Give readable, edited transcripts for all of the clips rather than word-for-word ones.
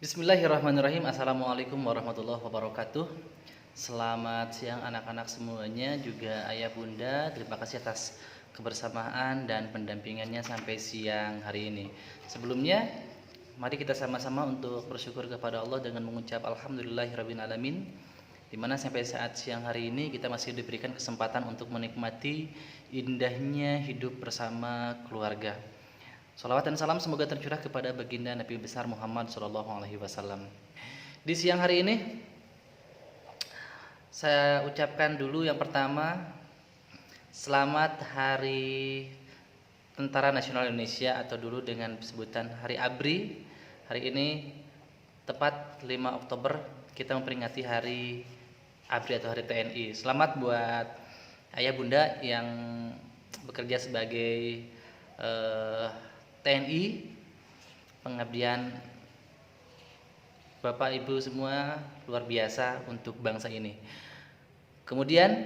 Bismillahirrahmanirrahim. Assalamualaikum warahmatullahi wabarakatuh. Selamat siang anak-anak semuanya, juga ayah bunda. Terima kasih atas kebersamaan dan pendampingannya sampai siang hari ini. Sebelumnya, mari kita sama-sama untuk bersyukur kepada Allah dengan mengucap Alhamdulillahirabbil alamin, di mana sampai saat siang hari ini kita masih diberikan kesempatan untuk menikmati indahnya hidup bersama keluarga. Salawat dan salam semoga tercurah kepada baginda Nabi besar Muhammad SAW. Di siang hari ini saya ucapkan dulu yang pertama, selamat Hari Tentara Nasional Indonesia atau dulu dengan sebutan Hari ABRI. Hari ini tepat 5 Oktober kita memperingati Hari ABRI atau Hari TNI. Selamat buat ayah bunda yang bekerja sebagai TNI, pengabdian Bapak Ibu semua luar biasa untuk bangsa ini. Kemudian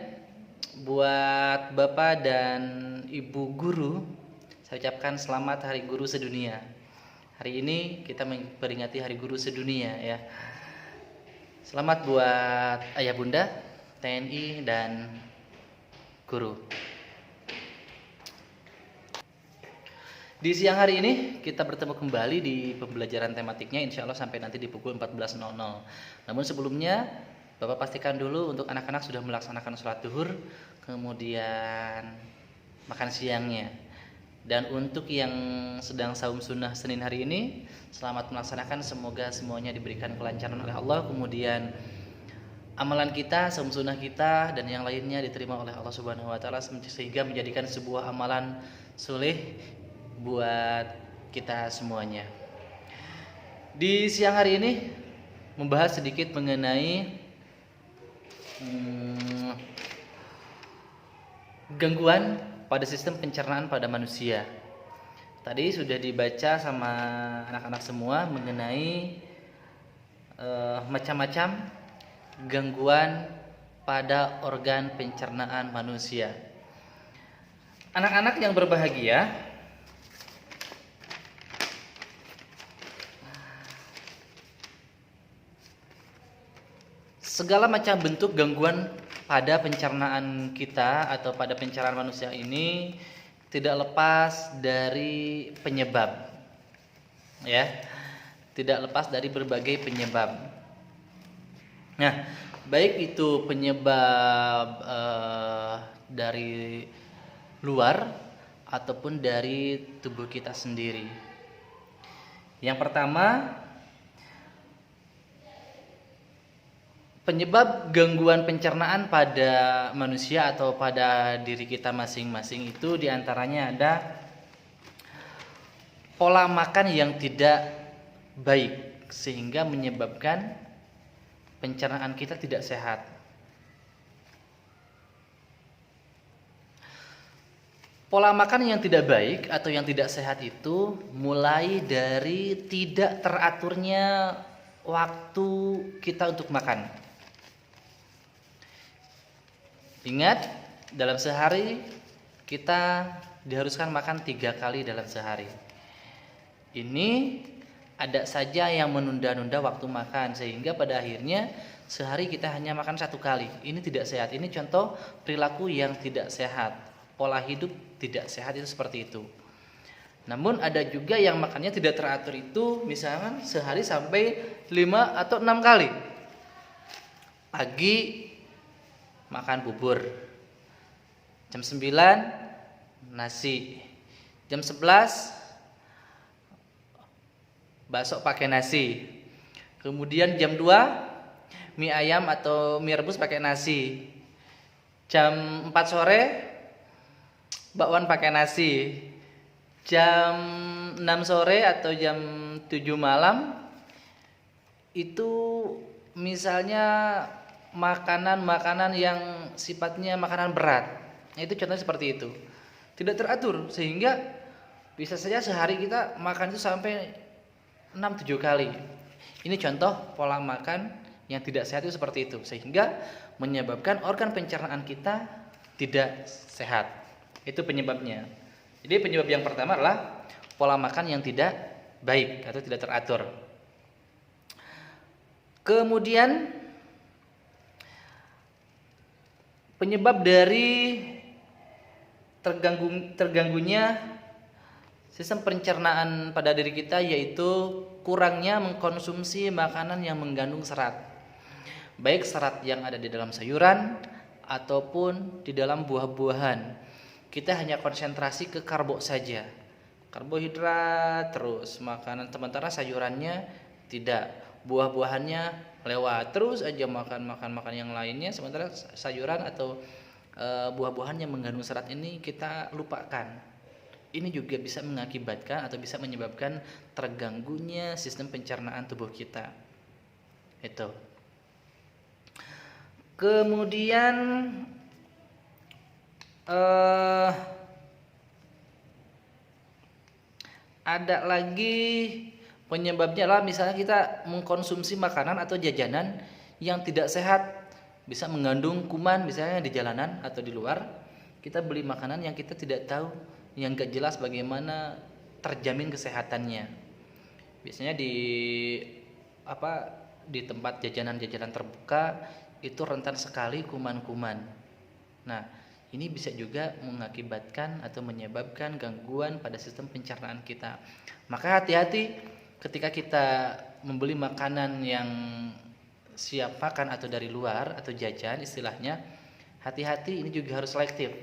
buat Bapak dan Ibu guru, saya ucapkan selamat Hari Guru Sedunia. Hari ini kita memperingati Hari Guru Sedunia ya. Selamat buat ayah bunda, TNI dan guru. Di siang hari ini kita bertemu kembali di pembelajaran tematiknya, insya Allah sampai nanti di pukul 14.00. Namun sebelumnya Bapak pastikan dulu untuk anak-anak sudah melaksanakan sholat duhur, kemudian makan siangnya. Dan untuk yang sedang saum sunnah Senin hari ini, selamat melaksanakan, semoga semuanya diberikan kelancaran oleh Allah. Kemudian amalan kita, saum sunnah kita dan yang lainnya diterima oleh Allah Subhanahu wa taala sehingga menjadikan sebuah amalan soleh buat kita semuanya. Di siang hari ini membahas sedikit mengenai gangguan pada sistem pencernaan pada manusia. Tadi sudah dibaca sama anak-anak semua mengenai macam-macam gangguan pada organ pencernaan manusia. Anak-anak yang berbahagia, segala macam bentuk gangguan pada pencernaan kita atau pada pencernaan manusia ini tidak lepas dari penyebab, ya, tidak lepas dari berbagai penyebab. Nah, baik itu penyebab dari luar ataupun dari tubuh kita sendiri. Yang pertama, penyebab gangguan pencernaan pada manusia atau pada diri kita masing-masing itu diantaranya ada pola makan yang tidak baik sehingga menyebabkan pencernaan kita tidak sehat. Pola makan yang tidak baik atau yang tidak sehat itu mulai dari tidak teraturnya waktu kita untuk makan. Ingat, dalam sehari kita diharuskan makan 3 kali dalam sehari. Ini ada saja yang menunda-nunda waktu makan sehingga pada akhirnya sehari kita hanya makan 1 kali. Ini tidak sehat. Ini contoh perilaku yang tidak sehat. Pola hidup tidak sehat itu seperti itu. Namun ada juga yang makannya tidak teratur itu, misalkan sehari sampai 5 atau 6 kali. Pagi makan bubur, jam 9 nasi, jam 11 bakso pakai nasi, kemudian jam 2 mie ayam atau mie rebus pakai nasi, jam 4 sore bakwan pakai nasi, jam 6 sore atau jam 7 malam itu misalnya makanan-makanan yang sifatnya makanan berat. Itu contohnya seperti itu. Tidak teratur sehingga bisa saja sehari kita makan itu sampai 6-7 kali. Ini contoh pola makan yang tidak sehat itu seperti itu sehingga menyebabkan organ pencernaan kita tidak sehat. Itu penyebabnya. Jadi penyebab yang pertama adalah pola makan yang tidak baik atau tidak teratur. Kemudian penyebab dari terganggunya sistem pencernaan pada diri kita yaitu kurangnya mengkonsumsi makanan yang mengandung serat. Baik serat yang ada di dalam sayuran ataupun di dalam buah-buahan. Kita hanya konsentrasi ke karbo saja. Karbohidrat terus makanan, sementara sayurannya tidak. Buah-buahannya lewat, terus aja makan yang lainnya, sementara sayuran atau buah-buahan yang mengandung serat ini kita lupakan. Ini juga bisa mengakibatkan atau bisa menyebabkan terganggunya sistem pencernaan tubuh kita. Itu. Kemudian ada lagi penyebabnya adalah misalnya kita mengkonsumsi makanan atau jajanan yang tidak sehat, bisa mengandung kuman misalnya di jalanan atau di luar. Kita beli makanan yang kita tidak tahu, yang gak jelas bagaimana terjamin kesehatannya. Biasanya di tempat jajanan-jajanan terbuka itu rentan sekali kuman-kuman. Nah, ini bisa juga mengakibatkan atau menyebabkan gangguan pada sistem pencernaan kita. Maka hati-hati ketika kita membeli makanan yang siap makan atau dari luar atau jajan istilahnya, hati-hati, ini juga harus selektif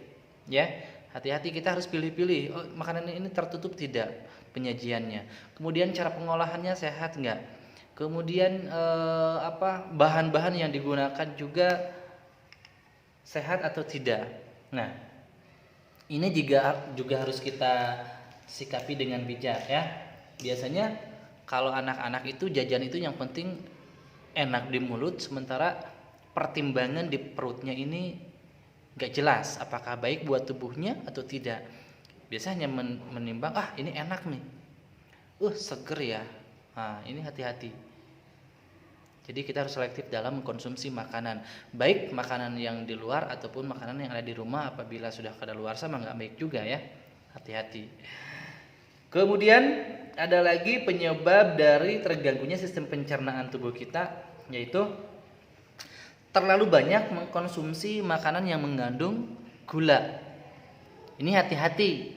ya. Hati-hati, kita harus pilih-pilih, oh, makanan ini tertutup tidak penyajiannya, kemudian cara pengolahannya sehat enggak, kemudian bahan-bahan yang digunakan juga sehat atau tidak. Nah, ini juga harus kita sikapi dengan bijak ya. Biasanya kalau anak-anak itu jajan itu yang penting enak di mulut, sementara pertimbangan di perutnya ini gak jelas apakah baik buat tubuhnya atau tidak. Biasanya menimbang, ini enak nih, seger ya. Nah, ini hati-hati. Jadi kita harus selektif dalam mengkonsumsi makanan, baik makanan yang di luar ataupun makanan yang ada di rumah. Apabila sudah kadaluarsa mah nggak baik juga ya, hati-hati. Kemudian ada lagi penyebab dari terganggunya sistem pencernaan tubuh kita, yaitu terlalu banyak mengkonsumsi makanan yang mengandung gula. Ini hati-hati.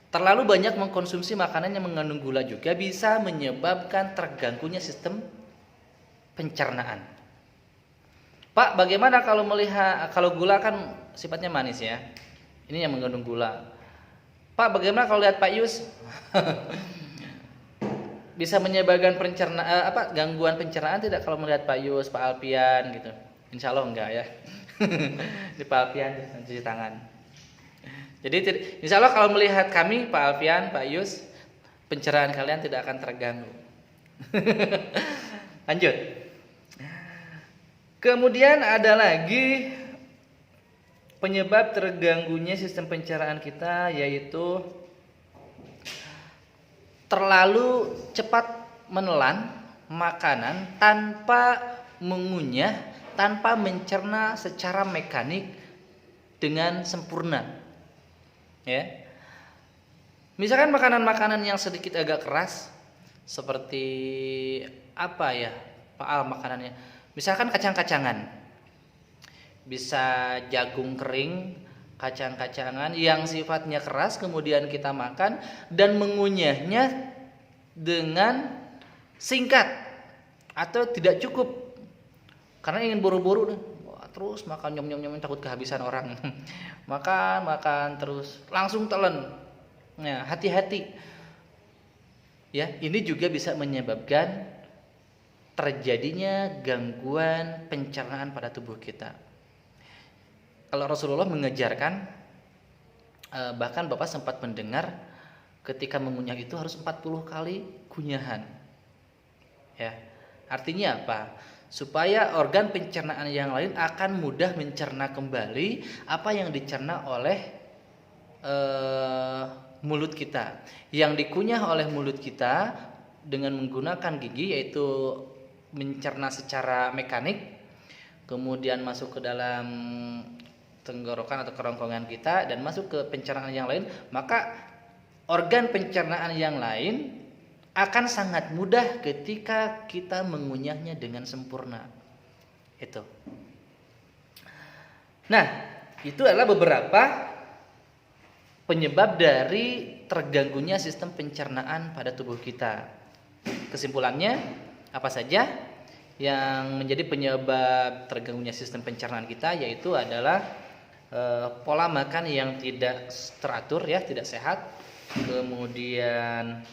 Terlalu banyak mengkonsumsi makanan yang mengandung gula juga bisa menyebabkan terganggunya sistem pencernaan. Pak, bagaimana kalau gula kan sifatnya manis ya? Ini yang mengandung gula. Pak, bagaimana kalau lihat Pak Yus? Bisa menyebabkan gangguan pencernaan tidak kalau melihat Pak Yus, Pak Alpian gitu? Insya Allah enggak ya. Di Pak Alpian cuci tangan. Jadi insya Allah kalau melihat kami, Pak Alpian, Pak Yus, pencernaan kalian tidak akan terganggu. Lanjut. Kemudian ada lagi penyebab terganggunya sistem pencernaan kita, yaitu terlalu cepat menelan makanan tanpa mengunyah, tanpa mencerna secara mekanik dengan sempurna. Ya. Misalkan makanan-makanan yang sedikit agak keras, seperti apa ya, Pak Al, makanannya? Misalkan kacang-kacangan. Bisa jagung kering, kacang-kacangan yang sifatnya keras, kemudian kita makan dan mengunyahnya dengan singkat atau tidak cukup karena ingin buru-buru, terus makan nyom-nyom takut kehabisan orang. makan terus langsung telan. Nah, hati-hati ya, ini juga bisa menyebabkan terjadinya gangguan pencernaan pada tubuh kita. Kalau Rasulullah mengajarkan, bahkan Bapak sempat mendengar ketika mengunyah itu harus 40 kali kunyahan. Ya. Artinya apa? Supaya organ pencernaan yang lain akan mudah mencerna kembali apa yang dicerna oleh mulut kita. Yang dikunyah oleh mulut kita dengan menggunakan gigi, yaitu mencerna secara mekanik, kemudian masuk ke dalam tenggorokan atau kerongkongan kita dan masuk ke pencernaan yang lain, maka organ pencernaan yang lain akan sangat mudah ketika kita mengunyahnya dengan sempurna. Itu. Nah, itu adalah beberapa penyebab dari terganggunya sistem pencernaan pada tubuh kita. Kesimpulannya, apa saja yang menjadi penyebab terganggunya sistem pencernaan kita, yaitu adalah pola makan yang tidak teratur, ya, tidak sehat, kemudian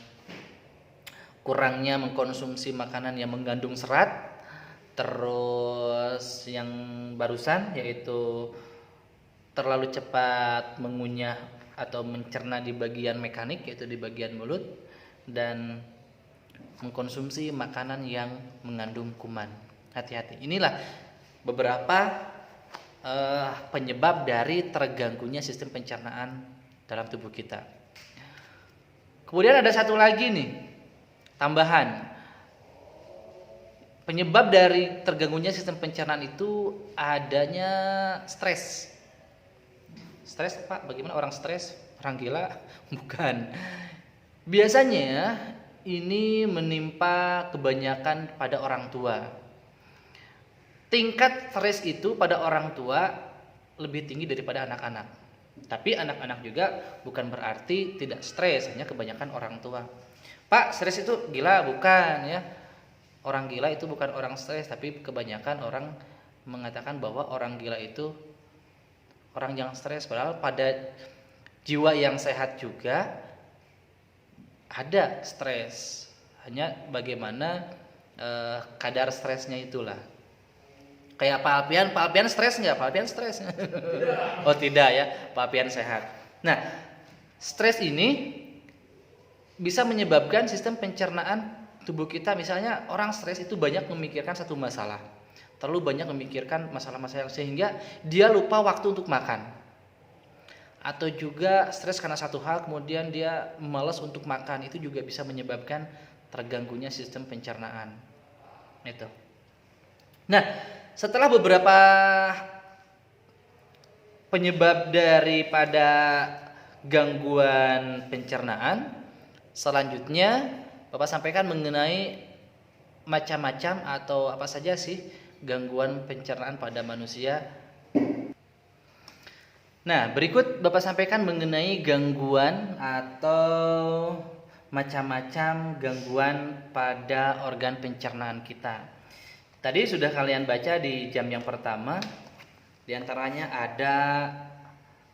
kurangnya mengkonsumsi makanan yang mengandung serat, terus yang barusan yaitu terlalu cepat mengunyah atau mencerna di bagian mekanik, yaitu di bagian mulut, dan mengkonsumsi makanan yang mengandung kuman. Hati-hati. Inilah beberapa penyebab dari terganggunya sistem pencernaan dalam tubuh kita. Kemudian ada satu lagi nih, tambahan. Penyebab dari terganggunya sistem pencernaan itu adanya stres. Stres, Pak, bagaimana orang stres? Orang gila? Bukan. Biasanya ini menimpa kebanyakan pada orang tua. Tingkat stres itu pada orang tua lebih tinggi daripada anak-anak. Tapi anak-anak juga bukan berarti tidak stres, hanya kebanyakan orang tua. Pak, stres itu gila? Bukan, ya. Orang gila itu bukan orang stres, tapi kebanyakan orang mengatakan bahwa orang gila itu orang yang stres. Padahal pada jiwa yang sehat juga ada stres. Hanya bagaimana kadar stresnya itulah. Kayak Pak Alpian stres nggak? Pak Alpian stres? Oh tidak, ya, Pak Alpian sehat. Nah, stres ini bisa menyebabkan sistem pencernaan tubuh kita. Misalnya orang stres itu banyak memikirkan satu masalah, terlalu banyak memikirkan masalah-masalah sehingga dia lupa waktu untuk makan. Atau juga stres karena satu hal kemudian dia malas untuk makan, itu juga bisa menyebabkan terganggunya sistem pencernaan. Itu. Nah, setelah beberapa penyebab daripada gangguan pencernaan, selanjutnya Bapak sampaikan mengenai macam-macam atau apa saja sih gangguan pencernaan pada manusia. Nah, berikut Bapak sampaikan mengenai gangguan atau macam-macam gangguan pada organ pencernaan kita. Tadi sudah kalian baca di jam yang pertama, di antaranya ada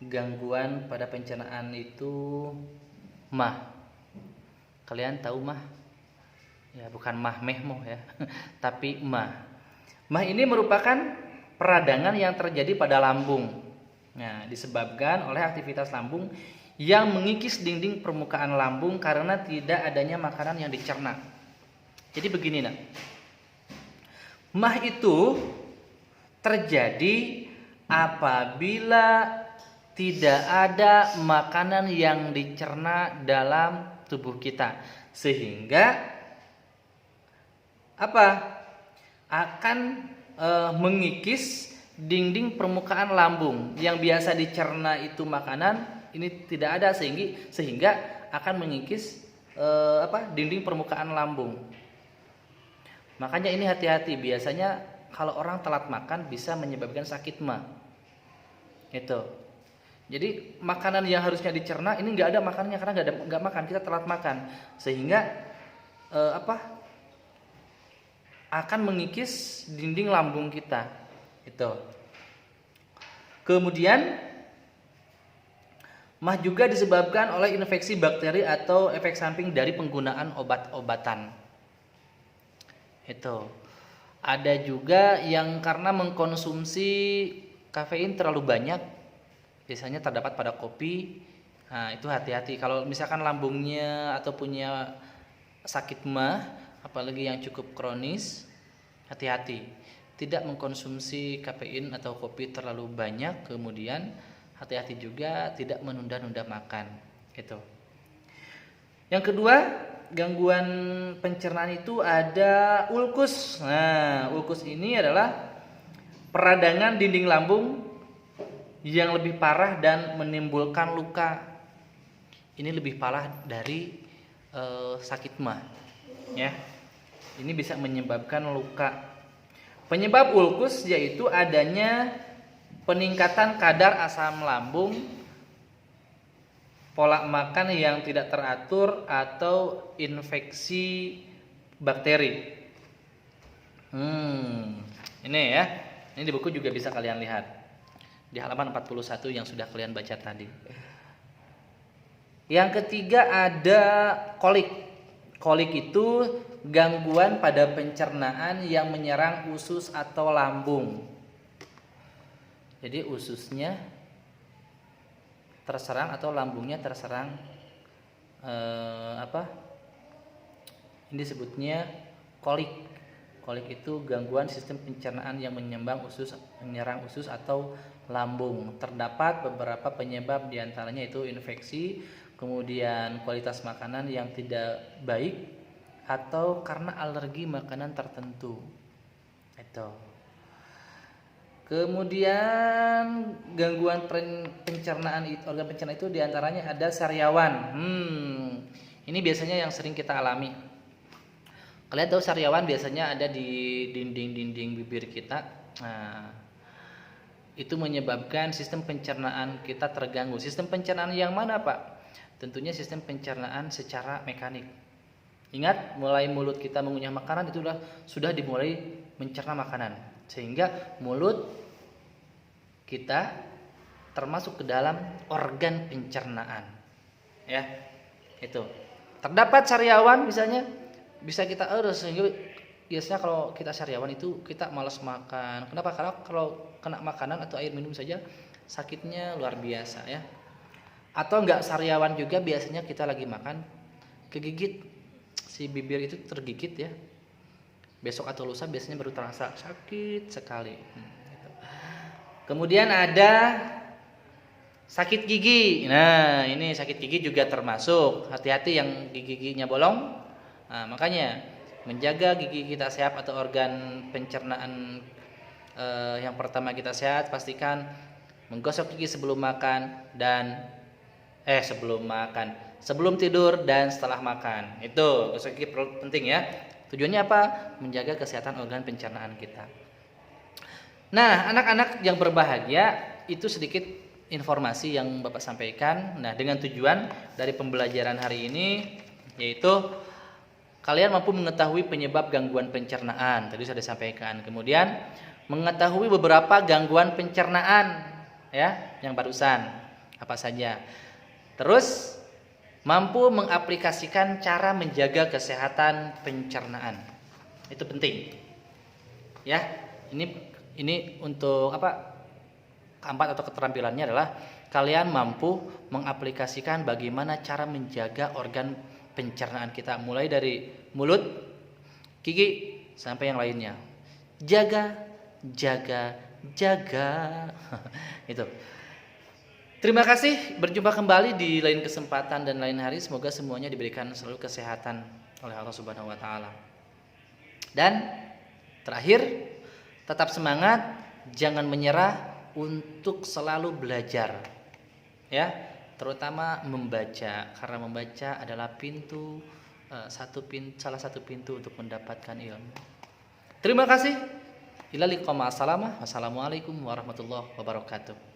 gangguan pada pencernaan itu mah. Kalian tahu mah? Ya, bukan mah mehmoh, ya. Tapi mah. Mah ini merupakan peradangan yang terjadi pada lambung. Nah, disebabkan oleh aktivitas lambung yang mengikis dinding permukaan lambung karena tidak adanya makanan yang dicerna. Jadi begini, nak. Mah itu terjadi apabila tidak ada makanan yang dicerna dalam tubuh kita, sehingga akan mengikis dinding permukaan lambung. Yang biasa dicerna itu makanan, ini tidak ada, sehingga akan mengikis dinding permukaan lambung. Makanya ini hati-hati, biasanya kalau orang telat makan bisa menyebabkan sakit mah. Itu. Jadi makanan yang harusnya dicerna ini nggak ada makanannya karena nggak makan, kita telat makan, sehingga akan mengikis dinding lambung kita. Itu. Kemudian mah juga disebabkan oleh infeksi bakteri atau efek samping dari penggunaan obat-obatan. Itu. Ada juga yang karena mengkonsumsi kafein terlalu banyak, biasanya terdapat pada kopi. Nah, itu hati-hati. Kalau misalkan lambungnya atau punya sakit mah, apalagi yang cukup kronis, hati-hati. Tidak mengkonsumsi kafein atau kopi terlalu banyak, kemudian hati-hati juga tidak menunda-nunda makan. Itu. Yang kedua, gangguan pencernaan itu ada ulkus. Nah, ulkus ini adalah peradangan dinding lambung yang lebih parah dan menimbulkan luka. Ini lebih parah dari sakit mah, ya. Ini bisa menyebabkan luka. Penyebab ulkus yaitu adanya peningkatan kadar asam lambung, pola makan yang tidak teratur, atau infeksi bakteri. Ini ya. Ini di buku juga bisa kalian lihat di halaman 41 yang sudah kalian baca tadi. Yang ketiga ada kolik. Kolik itu gangguan pada pencernaan yang menyerang usus atau lambung. Jadi ususnya terserang atau lambungnya terserang, ini disebutnya kolik. Kolik itu gangguan sistem pencernaan yang menyerang usus atau lambung. Terdapat beberapa penyebab, diantaranya itu infeksi, kemudian kualitas makanan yang tidak baik, atau karena alergi makanan tertentu. Itu. Kemudian gangguan pencernaan, organ pencernaan itu diantaranya ada sariawan. Ini biasanya yang sering kita alami. Kalian tahu sariawan biasanya ada di dinding-dinding bibir kita. Nah, itu menyebabkan sistem pencernaan kita terganggu. Sistem pencernaan yang mana, Pak? Tentunya sistem pencernaan secara mekanik. Ingat, mulai mulut kita mengunyah makanan itu sudah dimulai mencerna makanan, sehingga mulut kita termasuk ke dalam organ pencernaan. Ya, itu. Terdapat sariawan misalnya, bisa kita sehingga biasanya kalau kita sariawan itu kita malas makan. Kenapa? Karena kalau kena makanan atau air minum saja sakitnya luar biasa, ya. Atau enggak sariawan juga, biasanya kita lagi makan kegigit, si bibir itu tergigit, ya. Besok atau lusa biasanya baru terasa sakit sekali. Kemudian ada sakit gigi. Nah, ini sakit gigi juga termasuk. Hati-hati yang giginya bolong. Nah, makanya menjaga gigi kita sehat atau organ pencernaan yang pertama kita sehat, pastikan menggosok gigi sebelum makan dan sebelum tidur dan setelah makan. Itu gosok gigi penting, ya. Tujuannya apa? Menjaga kesehatan organ pencernaan kita. Nah, anak-anak yang berbahagia, itu sedikit informasi yang Bapak sampaikan. Nah, dengan tujuan dari pembelajaran hari ini yaitu kalian mampu mengetahui penyebab gangguan pencernaan. Tadi sudah disampaikan. Kemudian mengetahui beberapa gangguan pencernaan, ya, yang barusan apa saja. Terus mampu mengaplikasikan cara menjaga kesehatan pencernaan. Itu penting. Ya, ini untuk keempat atau keterampilannya adalah kalian mampu mengaplikasikan bagaimana cara menjaga organ pencernaan kita, mulai dari mulut, gigi sampai yang lainnya. Jaga. Itu. Terima kasih, berjumpa kembali di lain kesempatan dan lain hari. Semoga semuanya diberikan selalu kesehatan oleh Allah Subhanahu wa taala. Dan terakhir, tetap semangat, jangan menyerah untuk selalu belajar. Ya, terutama membaca, karena membaca adalah salah satu pintu untuk mendapatkan ilmu. Terima kasih. Ila liqa ma'as salamah. Wassalamualaikum warahmatullahi wabarakatuh.